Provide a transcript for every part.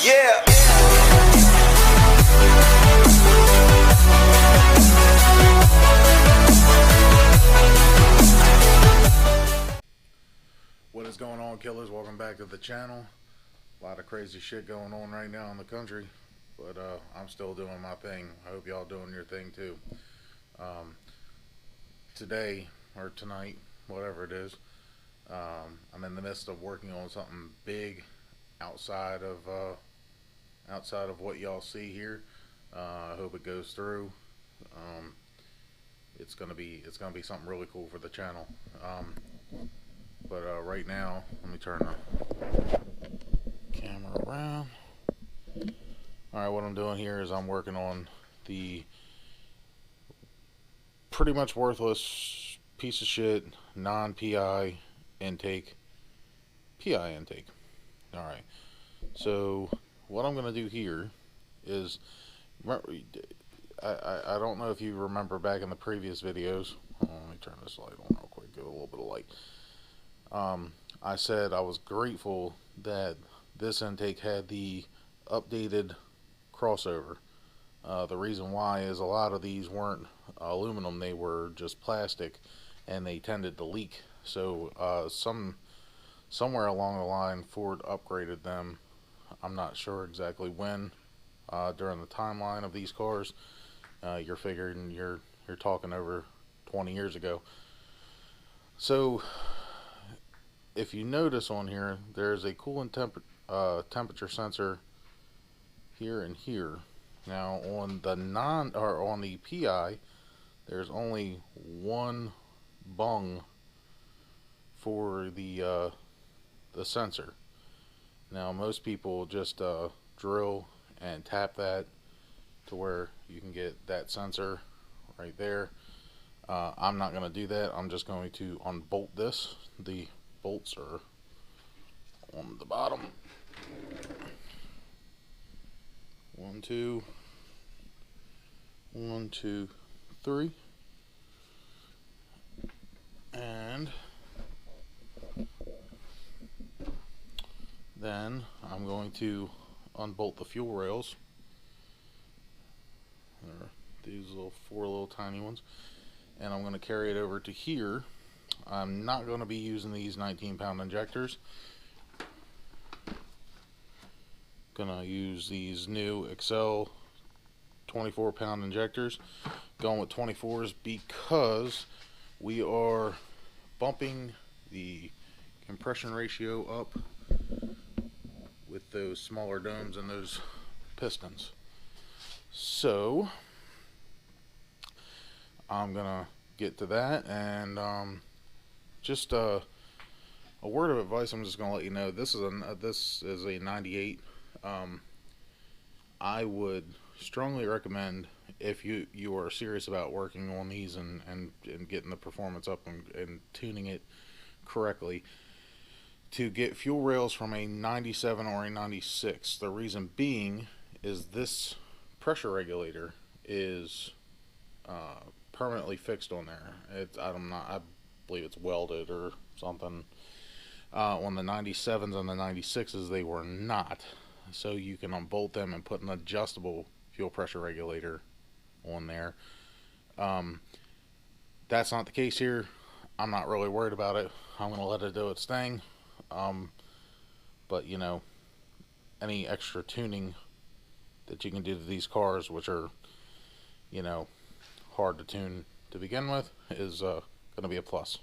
Yeah. What is going on, killers? Welcome back to the channel. A lot of crazy shit going on right now in the country, but I'm still doing my thing. I hope y'all doing your thing too. Today or tonight, whatever it is, I'm in the midst of working on something big outside of what y'all see here. I hope it goes through. It's gonna be something really cool for the channel. But right now, let me turn the camera around. Alright, what I'm doing here is I'm working on the pretty much worthless piece of shit non-PI intake, PI intake. Alright, so what I'm going to do here is, I don't know if you remember back in the previous videos. Let me turn this light on real quick, give it a little bit of light. I said I was grateful that this intake had the updated crossover. The reason why is a lot of these weren't aluminum, they were just plastic, and they tended to leak. So somewhere along the line Ford upgraded them. I'm not sure exactly when, during the timeline of these cars. You're figuring you're talking over 20 years ago. So if you notice on here, there's a coolant temperature sensor here and here. Now on the on the PI, there's only one bung for the sensor. Now most people just drill and tap that to where you can get that sensor right there. I'm not going to do that. I'm just going to unbolt this. The bolts are on the bottom. 1, 2, 1, 2, 3, and then I'm going to unbolt the fuel rails. There are these four little tiny ones, and I'm going to carry it over to here. I'm not going to be using these 19-pound injectors. Gonna use these new accel 24-pound injectors. Going with 24s because we are bumping the compression ratio up with those smaller domes and those pistons. So I'm gonna get to that, and just a word of advice. I'm just gonna let you know this is a 98. I would strongly recommend, if you are serious about working on these and getting the performance up and tuning it correctly, to get fuel rails from a 97 or a 96. The reason being is this pressure regulator is permanently fixed on there. I believe it's welded or something. On the 97s and the 96s, they were not. So you can unbolt them and put an adjustable fuel pressure regulator on there. That's not the case here. I'm not really worried about it. I'm going to let it do its thing. But you know, any extra tuning that you can do to these cars, which are, you know, hard to tune to begin with, is going to be a plus.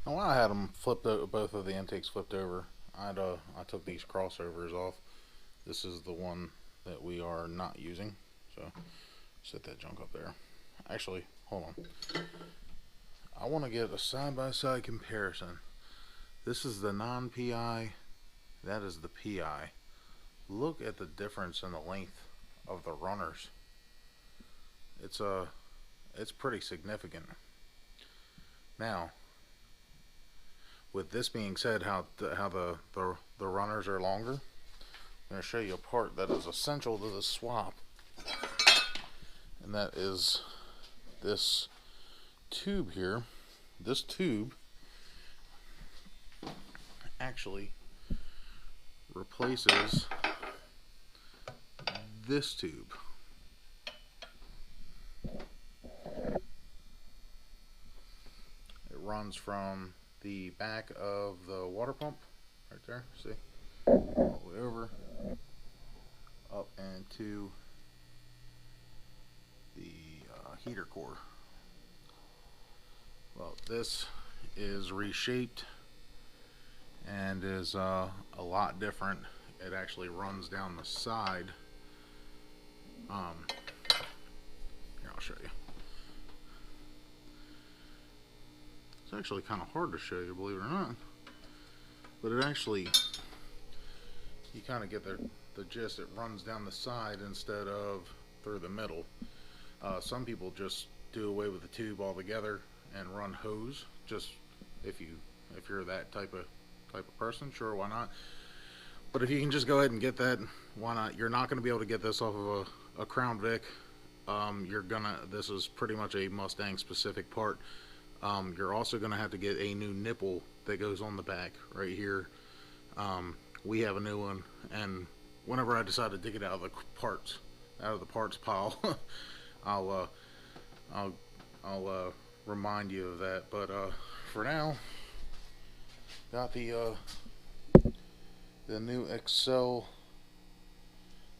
Now, when I had them flipped over, both of the intakes flipped over, I took these crossovers off. This is the one that we are not using, so set that junk up there. Actually, hold on. I want to get a side-by-side comparison. This is the non-PI, that is the PI. Look at the difference in the length of the runners. It's pretty significant. Now, with this being said, how the runners are longer, I'm going to show you a part that is essential to the swap, and that is this tube here. This tube actually replaces this tube. It runs from the back of the water pump, right there, see? All the way over, up into the heater core. Well, this is reshaped and is a lot different. It actually runs down the side. Here, I'll show you. It's actually kind of hard to show you, believe it or not. But it actually, you kind of get the gist. It runs down the side instead of through the middle. Some people just do away with the tube altogether and run hose. Just if you're that type of person, sure, why not? But if you can just go ahead and get that, why not? You're not going to be able to get this off of a Crown Vic. This is pretty much a Mustang specific part. You're also going to have to get a new nipple that goes on the back right here. We have a new one, and whenever I decide to dig it out of the parts pile, I'll remind you of that. But for now, got the new accel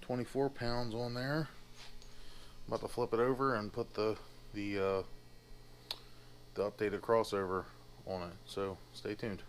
24 pounds on there. I'm about to flip it over and put the updated crossover on it, so stay tuned.